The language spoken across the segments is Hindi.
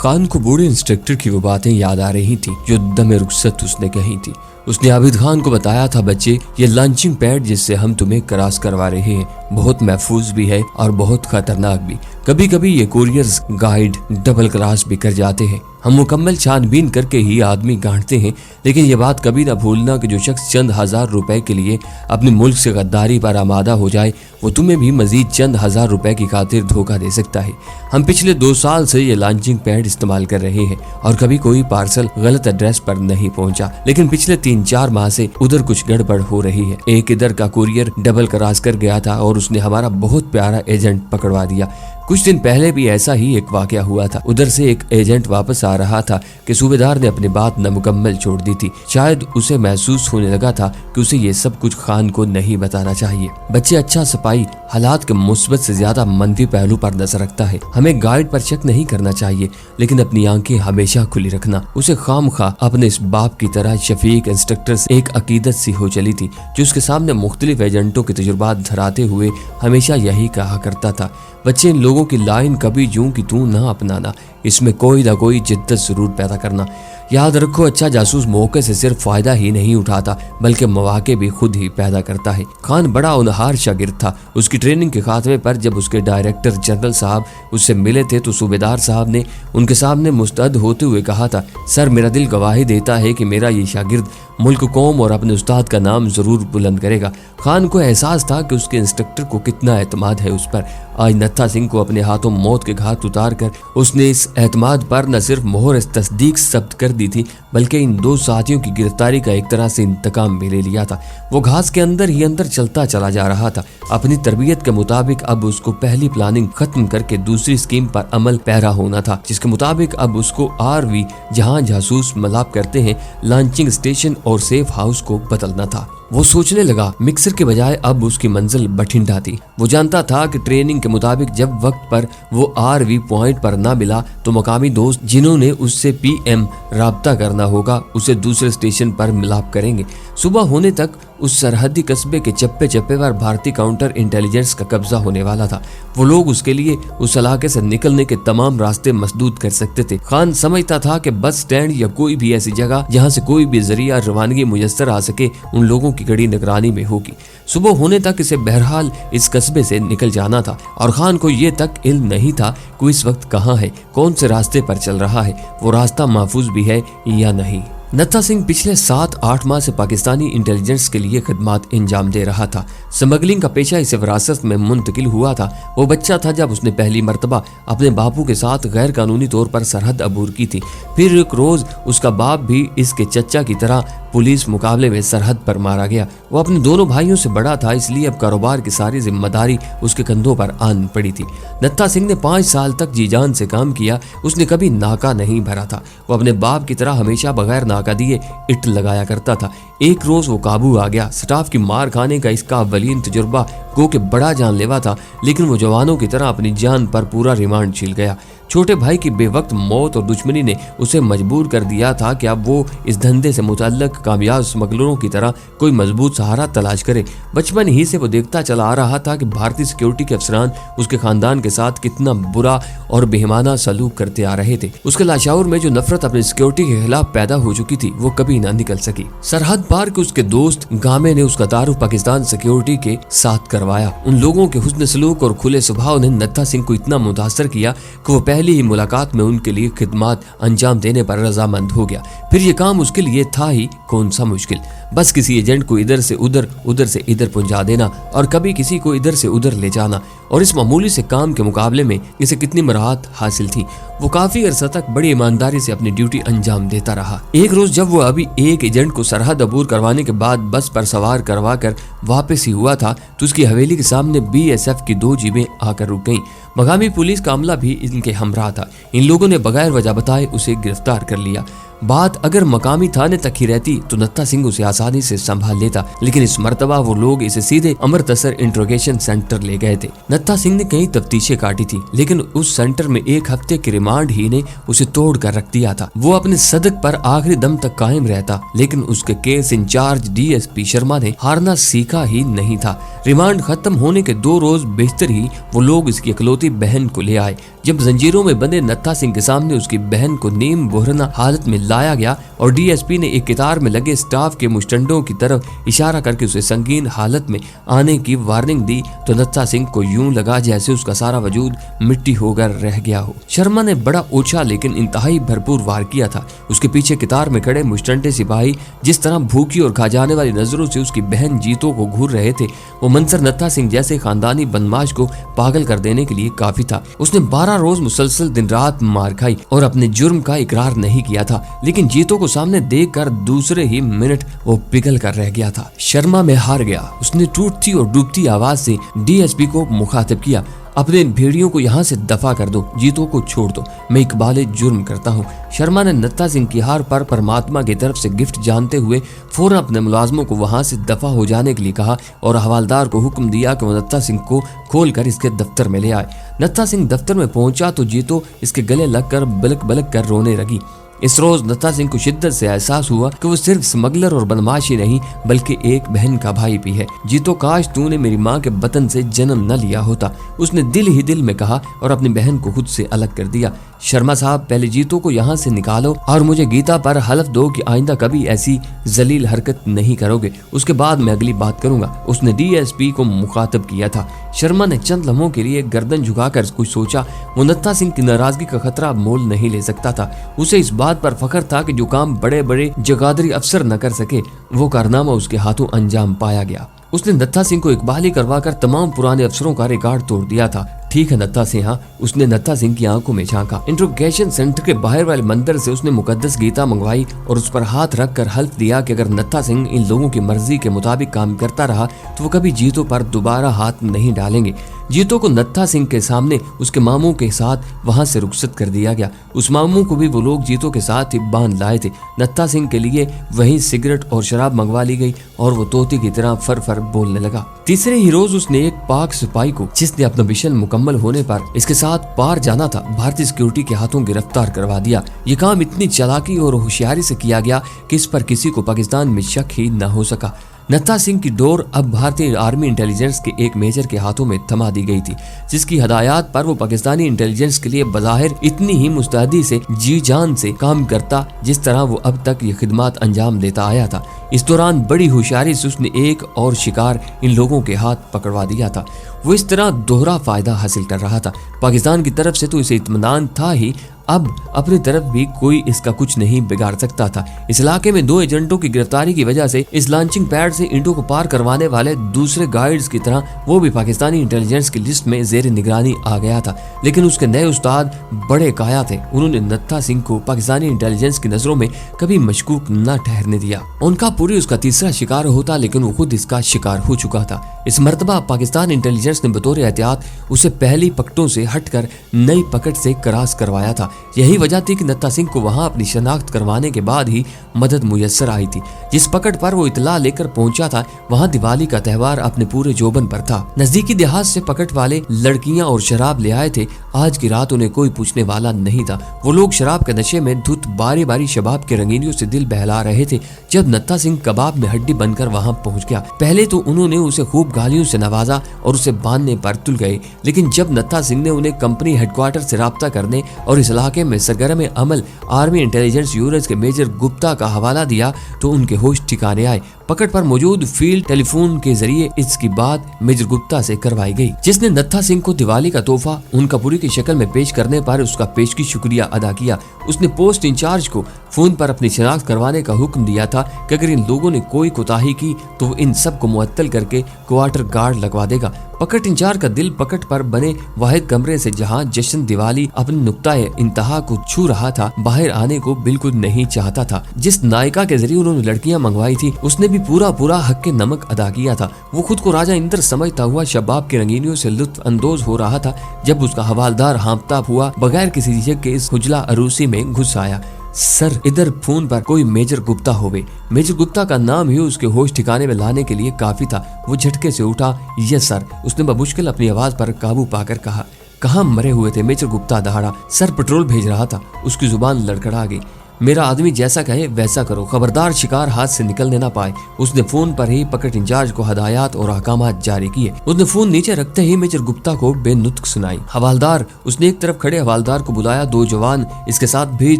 खान को बूढ़े इंस्ट्रक्टर की वो बातें याद आ रही थी जो दमे रुखसत उसने कही थी। उसने आबिद खान को बताया था, बच्चे ये लॉन्चिंग पैड जिससे हम तुम्हें क्रॉस करवा रहे हैं बहुत महफूज भी है और बहुत खतरनाक भी। कभी कभी ये कुरियर्स गाइड डबल क्रॉस भी कर जाते हैं। हम मुकम्मल छानबीन करके ही आदमी गांठते हैं, लेकिन ये बात कभी ना भूलना कि जो शख्स चंद हजार रुपए के लिए अपने मुल्क से गद्दारी पर आमादा हो जाए वो तुम्हें भी मजीद चंद हजार रुपए की खातिर धोखा दे सकता है। हम पिछले 2 साल से ये लॉन्चिंग पैड इस्तेमाल कर रहे हैं और कभी कोई पार्सल गलत एड्रेस पर नहीं पहुंचा, लेकिन पिछले 3-4 माह से उधर कुछ गड़बड़ हो रही है। एक इधर का कुरियर डबल क्रॉस कर गया था और उसने हमारा बहुत प्यारा एजेंट पकड़वा दिया। कुछ दिन पहले भी ऐसा ही एक वाकया हुआ था। उधर से एक एजेंट वापस आ रहा था कि सूबेदार ने अपनी बात नामुकम्मल छोड़ दी थी। शायद उसे महसूस होने लगा था कि उसे ये सब कुछ खान को नहीं बताना चाहिए। बच्चे, अच्छा सिपाही हालात के मुस्बत से ज्यादा मंफी पहलू पर नजर रखता है। हमें गाइड पर शक नहीं करना चाहिए, लेकिन अपनी आंखें हमेशा खुली रखना। उसे खामखा अपने इस बाप की तरह शफीक इंस्ट्रक्टर से एक अकीदत सी हो चली थी जो उसके सामने मुख्तलिफ एजेंटों के तजुर्बात धराते हुए हमेशा यही कहा करता था, बच्चे इन लोगों की लाइन कभी यूं कि तू ना अपनाना, इसमें कोई ना कोई जिद्दत जरूर पैदा करना। याद रखो, अच्छा जासूस मौके से सिर्फ फायदा ही नहीं उठाता बल्कि मौके भी खुद ही पैदा करता है। खान बड़ा होनहार शागिर्द था। उसकी ट्रेनिंग के खात्मे पर जब उसके डायरेक्टर जनरल साहब उससे मिले थे तो सूबेदार साहब ने उनके सामने मुस्तैद होते हुए कहा था, सर मेरा दिल गवाही देता है कि मेरा ये शागिर्द मुल्क, कौम और अपने उस्ताद का नाम जरूर बुलंद करेगा। खान को एहसास था कि उसके इंस्ट्रक्टर को कितना एतमाद है उस पर। आज नत्था सिंह को अपने हाथों मौत के घाट उतार कर उसने इस एतमाद पर न सिर्फ मोहर तस्दीक जब्त कर दी थी बल्कि इन 2 साथियों की गिरफ्तारी का एक तरह से इंतकाम भी ले लिया था। वो घास के अंदर ही अंदर चलता चला जा रहा था। अपनी तरबियत के मुताबिक अब उसको पहली प्लानिंग खत्म करके दूसरी स्कीम पर अमल पैरा होना था, जिसके मुताबिक अब उसको RV जहां जासूस मलाप करते हैं लॉन्चिंग स्टेशन और सेफ हाउस को बदलना था। वो सोचने लगा, मिक्सर के बजाय अब उसकी मंजिल बठिंडा थी। वो जानता था कि ट्रेनिंग के मुताबिक जब वक्त पर वो RV पॉइंट पर ना मिला तो मकामी दोस्त जिन्होंने उससे PM राब्ता करना होगा उसे दूसरे स्टेशन पर मिलाप करेंगे। सुबह होने तक उस सरहदी कस्बे के चप्पे चप्पे पर भारतीय काउंटर इंटेलिजेंस का कब्जा होने वाला था। वो लोग उसके लिए उस इलाके से निकलने के तमाम रास्ते मसदूद कर सकते थे। खान समझता था कि बस स्टैंड या कोई भी ऐसी जगह जहां से कोई भी जरिया रवानगी मुयस्सर आ सके उन लोगों की कड़ी निगरानी में होगी। सुबह होने तक इसे बहरहाल इस कस्बे से निकल जाना था और खान को ये तक इल्म नहीं था कि इस वक्त कहाँ है, कौन से रास्ते पर चल रहा है, वो रास्ता महफूज भी है या नहीं। नत्था सिंह पिछले 7-8 माह से पाकिस्तानी इंटेलिजेंस के लिए खिदमात अंजाम दे रहा था। स्मगलिंग का पेशा इसे विरासत में मुंतकिल हुआ था। वो बच्चा था जब उसने पहली मर्तबा अपने बापू के साथ गैर कानूनी तौर पर सरहद अबूर की थी। फिर एक रोज उसका बाप भी इसके चचा की तरह पुलिस मुकाबले में सरहद पर मारा गया। वो अपने दोनों भाइयों से बड़ा था, इसलिए अब कारोबार की सारी जिम्मेदारी उसके कंधों पर आन पड़ी थी। नत्था सिंह ने 5 साल तक जी जान से काम किया। उसने कभी नाका नहीं भरा था। वो अपने बाप की तरह हमेशा बगैर नाका दिए इट लगाया करता था। एक रोज वो काबू आ गया। स्टाफ की मार खाने का इसका अव्वलीन तजुर्बा गो के बड़ा जानलेवा था, लेकिन वो जवानों की तरह अपनी जान पर पूरा रिमांड झील गया। छोटे भाई की बेवक्त मौत और दुश्मनी ने उसे मजबूर कर दिया था कि अब वो इस धंधे से मुतल्लक कामयाब स्मगलरों की तरह कोई मजबूत सहारा तलाश करे। बचपन ही से वो देखता चला आ रहा था कि भारतीय सिक्योरिटी के अफसरान उसके खानदान के साथ कितना बुरा और बेईमाना सलूक करते आ रहे थे। उसके लाशौर में जो नफरत अपनी सिक्योरिटी के खिलाफ पैदा हो चुकी थी वो कभी ना निकल सकी। सरहद पार के उसके दोस्त गामे ने उसका तारुफ पाकिस्तान सिक्योरिटी के साथ करवाया। उन लोगों के हुस्न सलूक और खुले स्वभाव ने नत्था सिंह को इतना मुतासर किया कि वो पहली ही मुलाकात में उनके लिए खिदमत अंजाम देने पर रजामंद हो गया। फिर ये काम उसके लिए था ही कौन सा मुश्किल, बस किसी एजेंट को इधर से उधर, उधर से इधर पहुंचा देना और कभी किसी को इधर से उधर ले जाना। और इस मामूली से काम के मुकाबले में इसे कितनी मराहत हासिल थी। वो काफी अरसा तक बड़ी ईमानदारी से अपनी ड्यूटी अंजाम देता रहा। एक रोज जब वो अभी एक एजेंट को सरहद अबूर करवाने के बाद बस पर सवार करवा कर वापस ही हुआ था तो उसकी हवेली के सामने BSF की 2 जीपें आकर रुक गईं। मकामी पुलिस का अमला भी इनके हमरा था। इन लोगों ने बगैर वजह बताए उसे गिरफ्तार कर लिया। बात अगर मकामी थाने तक ही रहती तो नत्था सिंह उसे आसानी से संभाल लेता, लेकिन इस मर्तबा वो लोग इसे सीधे अमृतसर इंट्रोगेशन सेंटर ले गए थे। नत्था सिंह ने कई तफ्तीशें काटी थी, लेकिन उस सेंटर में 1 हफ्ते की रिमांड ही ने उसे तोड़ कर रख दिया था। वो अपने सदक पर आखिरी दम तक कायम रहता, लेकिन उसके केस इंचार्ज DSP शर्मा ने हारना सीखा ही नहीं था। रिमांड खत्म होने के 2 रोज बेहतर ही वो लोग इसकी इकलौती बहन को ले आए। जब जंजीरों में बंधे नत्था सिंह के सामने उसकी बहन को नीम बोहरना हालत में लाया गया और DSP ने एक कतार में लगे स्टाफ के मुस्टंडों की तरफ इशारा करके उसे संगीन हालत में आने की वार्निंग दी, तो नत्था सिंह को यूं लगा जैसे उसका सारा वजूद मिट्टी होकर रह गया हो। शर्मा ने बड़ा ऊंचा लेकिन इंतहाई भरपूर वार किया था। उसके पीछे कतार में खड़े मुस्टंडे सिपाही जिस तरह भूखी और खा जाने वाली नजरों से उसकी बहन जीतो को घूर रहे थे, वो मंजर नत्था सिंह जैसे खानदानी बदमाश को पागल कर देने के लिए काफी था। उसने 12 रोज मुसलसल दिन रात मार खाई और अपने जुर्म का इकरार नहीं किया था, लेकिन जीतो को सामने देखकर दूसरे ही मिनट वो पिघल कर रह गया था। शर्मा में हार गया। उसने टूटती और डूबती आवाज से DSP को मुखातिब किया, अपने भेड़ियों को यहाँ से दफा कर दो, जीतो को छोड़ दो, मैं इकबाल जुर्म करता हूँ। शर्मा ने नत्था सिंह की हार पर परमात्मा की तरफ से गिफ्ट जानते हुए फौरन अपने मुलाजमों को वहां से दफा हो जाने के लिए कहा और हवालदार को हुक्म दिया कि वो नत्था सिंह को खोल कर इसके दफ्तर में ले आए। नत्था सिंह दफ्तर में पहुंचा तो जीतो इसके गले लगकर बलक बलक कर रोने लगी। इस रोज नत्था सिंह को शिद्दत से एहसास हुआ कि वो सिर्फ स्मगलर और बदमाश ही नहीं बल्कि एक बहन का भाई भी है। जीतो, काश तूने मेरी माँ के बतन से जन्म न लिया होता, उसने दिल ही दिल में कहा और अपनी बहन को खुद से अलग कर दिया। शर्मा साहब, पहले जीतो को यहाँ से निकालो और मुझे गीता पर हलफ दो कि आइंदा कभी ऐसी जलील हरकत नहीं करोगे, उसके बाद मैं अगली बात करूंगा, उसने DSP को मुखातब किया था। शर्मा ने चंद लम्हों के लिए गर्दन झुकाकर कुछ सोचा। वो नत्था सिंह की नाराजगी का खतरा मोल नहीं ले सकता था। उसे इस बात पर फख्र था कि जो काम बड़े बड़े जगादरी अफसर न कर सके वो कारनामा उसके हाथों अंजाम पाया गया। उसने नत्था सिंह को इकबाली करवाकर तमाम पुराने अफसरों का रिकॉर्ड तोड़ दिया था। ठीक है नत्था सिंह, हाँ, उसने नत्था सिंह की आंखों में झांका। इंट्रोगेशन सेंटर के बाहर वाले मंदिर से उसने मुकद्दस गीता मंगवाई और उस पर हाथ रख कर हल्फ दिया कि अगर नत्था सिंह इन लोगों की मर्जी के मुताबिक काम करता रहा तो वो कभी जीतो पर दोबारा हाथ नहीं डालेंगे। जीतो को नत्था सिंह के सामने उसके मामू के साथ वहां से रुखसत कर दिया गया। उस मामू को भी वो लोग जीतो के साथ ही बांध लाए थे। नत्था सिंह के लिए वहीं सिगरेट और शराब मंगवा ली गई और वो तोते की तरह फर फर बोलने लगा। तीसरे ही रोज उसने एक पाक सिपाही को, जिसने अपना मिशन मुकम्मल होने पर इसके साथ पार जाना था, भारतीय सिक्योरिटी के हाथों गिरफ्तार करवा दिया। ये काम इतनी चालाकी और होशियारी से किया गया कि इस पर किसी को पाकिस्तान में शक ही न हो सका। नत्था सिंह की डोर अब भारतीय आर्मी इंटेलिजेंस के एक मेजर के हाथों में थमा दी गई थी, जिसकी हदायत पर वो पाकिस्तानी इंटेलिजेंस के लिए बज़ाहिर इतनी ही मुस्तैदी से जी जान से काम करता जिस तरह वो अब तक ये खिदमत अंजाम देता आया था। इस दौरान बड़ी होशियारी से उसने एक और शिकार इन लोगों के हाथ पकड़वा दिया था। वो इस तरह दोहरा फायदा हासिल कर रहा था। पाकिस्तान की तरफ से तो इसे इत्मीनान था ही, अब अपनी तरफ भी कोई इसका कुछ नहीं बिगाड़ सकता था। इस इलाके में 2 एजेंटों की गिरफ्तारी की वजह से इस लॉन्चिंग पैड से इंडो को पार करवाने वाले दूसरे गाइड्स की तरह वो भी पाकिस्तानी इंटेलिजेंस की लिस्ट में जेर निगरानी आ गया था। लेकिन उसके नए उस्ताद बड़े काया थे। उन्होंने नत्था सिंह को पाकिस्तानी इंटेलिजेंस की नजरों में कभी मशकूक न ठहरने दिया। उनका पूरी उसका तीसरा शिकार होता, लेकिन वो खुद इसका शिकार हो चुका था। इस मर्तबा पाकिस्तान इंटेलिजेंस ने बतौर एहतियात उसे पहली पकड़ों से हटकर नई पकड़ से क्रॉस करवाया था। यही वजह थी कि नत्था सिंह को वहां अपनी शनाख्त करवाने के बाद ही मदद मुयस्सर आई थी। जिस पकड़ पर वो इतला लेकर पहुंचा था वहां दिवाली का त्यौहार अपने पूरे जोबन पर था। नजदीकी देहात से पकड़ वाले लड़कियां और शराब ले आए थे। आज की रात उन्हें कोई पूछने वाला नहीं था। वो लोग शराब के नशे में धुत बारी बारी शबाब के रंगीनियों से दिल बहला रहे थे। जब नत्था सिंह कबाब में हड्डी बनकर वहां पहुंच गया, पहले तो उन्होंने उसे खूब गालियों से नवाजा और उसे बांधने पर तुल गए। लेकिन जब नत्था सिंह ने उन्हें कंपनी हेडक्वार्टर से राब्ता करने और इस इलाके में सरगर्म अमल आर्मी इंटेलिजेंस यूनिट के मेजर गुप्ता का हवाला दिया तो उनके होश ठिकाने आए। पकड़ पर मौजूद फील्ड टेलीफोन के जरिए इसकी बात मेजर गुप्ता से करवाई गई, जिसने नत्था सिंह को दिवाली का तोहफा उनका पूरी की शक्ल में पेश करने पर उसका पेशगी शुक्रिया अदा किया। उसने पोस्ट इंचार्ज को फोन पर अपनी शनाख्त करवाने का हुक्म दिया था कि अगर इन लोगों ने कोई कोताही की तो वो इन सब को मुअत्तल करके क्वार्टर गार्ड लगवा देगा। पकड़ इंचार्ज का दिल पकड़ पर बने वाहिद कमरे से जहां जश्न दिवाली अपने नुक्ताए इंतहा को छू रहा था, बाहर आने को बिल्कुल नहीं चाहता था। जिस नायिका के जरिए उन्होंने लड़कियां मंगवाई थी उसने भी पूरा हक के नमक अदा किया था। वो खुद को राजा इंद्र समझता हुआ शबाब की रंगीनियों से लुत्फ अंदोज हो रहा था जब उसका हवालदार हाँफता हुआ बगैर किसी झिझक के इस हुजला अरूसी में घुस आया। सर इधर फोन पर कोई मेजर गुप्ता होवे। मेजर गुप्ता का नाम ही उसके होश ठिकाने में लाने के लिए काफी था। वो झटके से उठा। यस सर, उसने बमुश्किल अपनी आवाज पर काबू पाकर कहा। कहाँ मरे हुए थे? मेजर गुप्ता दहाड़ा। सर पेट्रोल भेज रहा था। उसकी जुबान लड़खड़ा गई। मेरा आदमी जैसा कहे वैसा करो, खबरदार शिकार हाथ से निकलने ना पाए। उसने फोन पर ही पकड़ इंचार्ज को हदायत और अहकामात जारी किए। उसने फोन नीचे रखते ही मेजर गुप्ता को बेनुत्क सुनाई। हवालदार, उसने एक तरफ खड़े हवालदार को बुलाया। 2 जवान इसके साथ भेज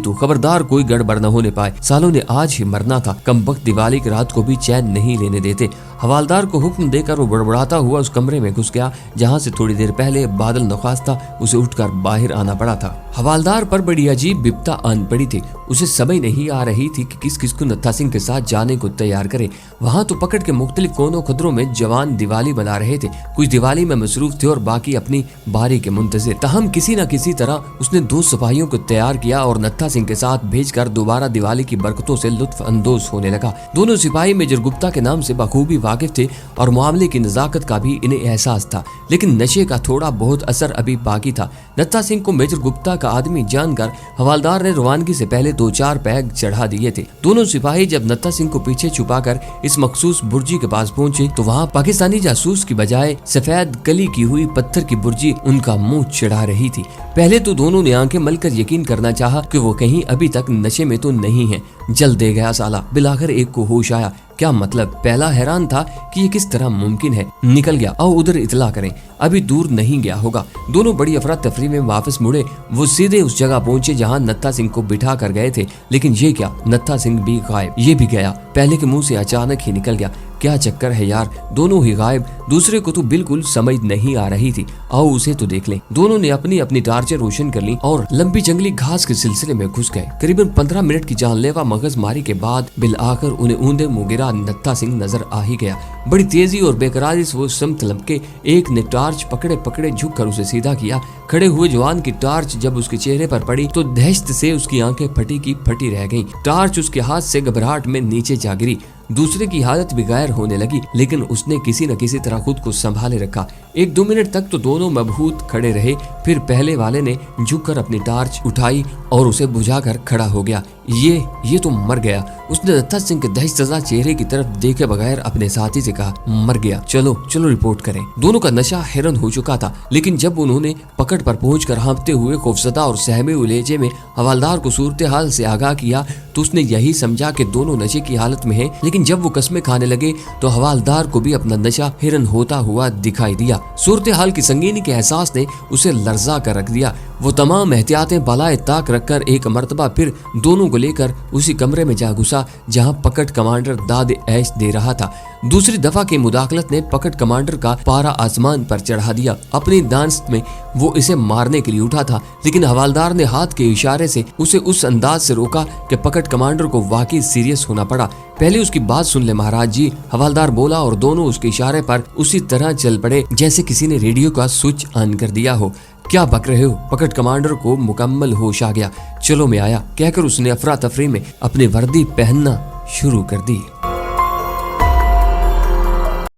दो, खबरदार कोई गड़बड़ न होने पाए। सालों ने आज ही मरना था। कमबख्त दिवाली की रात को भी चैन नहीं लेने देते। हवालदार को हुक्म देकर वो बड़बड़ाता हुआ उस कमरे में घुस गया जहाँ से थोड़ी देर पहले बादल नखास्ता उसे उठकर बाहर आना पड़ा था। हवालदार पर बड़ी अजीब विपदा आन पड़ी थी। उसे समझ नहीं आ रही थी कि किस किस को नत्था सिंह के साथ जाने को तैयार करे। वहाँ तो पकड़ के मुख्तलिफ कोनों खदरों में जवान दिवाली बना रहे थे। कुछ दिवाली में मसरूफ थे और बाकी अपनी बारी के मुंतजिर। तहम किसी न किसी तरह उसने 2 सिपाहियों को तैयार किया और नत्था सिंह के साथ भेजकर दोबारा दिवाली की बरकतों से लुत्फ अंदोज होने लगा। दोनों सिपाही मेजर गुप्ता के नाम से बखूबी वाकिफ थे और मामले की नजाकत का भी इन्हें एहसास था, लेकिन नशे का थोड़ा बहुत असर अभी बाकी था। नत्था सिंह को मेजर गुप्ता का आदमी जानकर हवालदार ने रवानगी से पहले 2-4 पैग चढ़ा दिए थे। दोनों सिपाही जब नत्था सिंह को पीछे छुपाकर इस मखसूस बुर्जी के पास पहुंचे तो वहाँ पाकिस्तानी जासूस की बजाय सफेद कली की हुई पत्थर की बुर्जी उनका मुंह चढ़ा रही थी। पहले तो दोनों ने आंखें मलकर यकीन करना चाहा कि वो कहीं अभी तक नशे में तो नहीं है। जल दे गया साला। बिलाखिर एक को होश आया। क्या मतलब? पहला हैरान था कि ये किस तरह मुमकिन है। निकल गया। आओ उधर इतला करें, अभी दूर नहीं गया होगा। दोनों बड़ी अफरा तफरी में वापस मुड़े। वो सीधे उस जगह पहुंचे जहां नत्था सिंह को बिठा कर गए थे, लेकिन ये क्या, नत्था सिंह भी गायब। ये भी गया। पहले के मुंह से अचानक ही निकल गया। क्या चक्कर है यार, दोनों ही गायब। दूसरे को तो बिल्कुल समझ नहीं आ रही थी। आओ उसे तो देख लें। दोनों ने अपनी अपनी टार्चें रोशन कर ली और लंबी जंगली घास के सिलसिले में घुस गए। करीबन 15 मिनट की जानलेवा मगजमारी के बाद बिल आकर उन्हें ऊंधे मुगिरा नत्था सिंह नजर आ ही गया। बड़ी तेजी और बेकरारी से वो समत लपके। एक ने टार्च पकड़े पकड़े झुक कर उसे सीधा किया। खड़े हुए जवान की टार्च जब उसके चेहरे पर पड़ी तो दहशत से उसकी आंखें फटी की फटी रह गईं। टार्च उसके हाथ से घबराहट में नीचे जा गिरी। दूसरे की हालत भी गैर होने लगी, लेकिन उसने किसी न किसी तरह खुद को संभाले रखा। 1-2 मिनट तक तो दोनों मबहूत खड़े रहे। फिर पहले वाले ने झुककर अपनी टार्च उठाई और उसे बुझाकर खड़ा हो गया। ये तो मर गया। उसने नत्था सिंह के दहशतज़दा चेहरे की तरफ देखे बगैर अपने साथी से कहा, मर गया, चलो रिपोर्ट करें। दोनों का नशा हैरन हो चुका था, लेकिन जब उन्होंने पकड़ पर पहुंचकर हाँफते हुए खौफजदा और सहमे हुए लहजे में हवालदार को सूरत हाल से आगाह किया तो उसने यही समझा कि दोनों नशे की हालत में हैं। लेकिन जब वो कस्में खाने लगे तो हवालदार को भी अपना नशा हिरन होता हुआ दिखाई दिया। सूरत हाल की संगीनी के एहसास ने उसे लर्जा कर रख दिया। वो तमाम एहतियातें बालाए ताक रखकर एक मर्तबा फिर दोनों को लेकर उसी कमरे में जा घुसा जहां पकड़ कमांडर दाद ऐश दे रहा था। दूसरी दफा के मुदाखलत ने पकड़ कमांडर का पारा आसमान पर चढ़ा दिया। अपनी दानस्त में वो इसे मारने के लिए उठा था, लेकिन हवालदार ने हाथ के इशारे से उसे उस अंदाज से रोका कि पकड़ कमांडर को वाकई सीरियस होना पड़ा। पहले उसकी बात सुन ले महाराज जी, हवालदार बोला और दोनों उसके इशारे पर उसी तरह चल पड़े जैसे किसी ने रेडियो का स्विच ऑन कर दिया हो। क्या बक रहे हो? पकड़ कमांडर को मुकम्मल होश आ गया। चलो मैं आया कहकर उसने अफरा तफरी में अपनी वर्दी पहनना शुरू कर दी।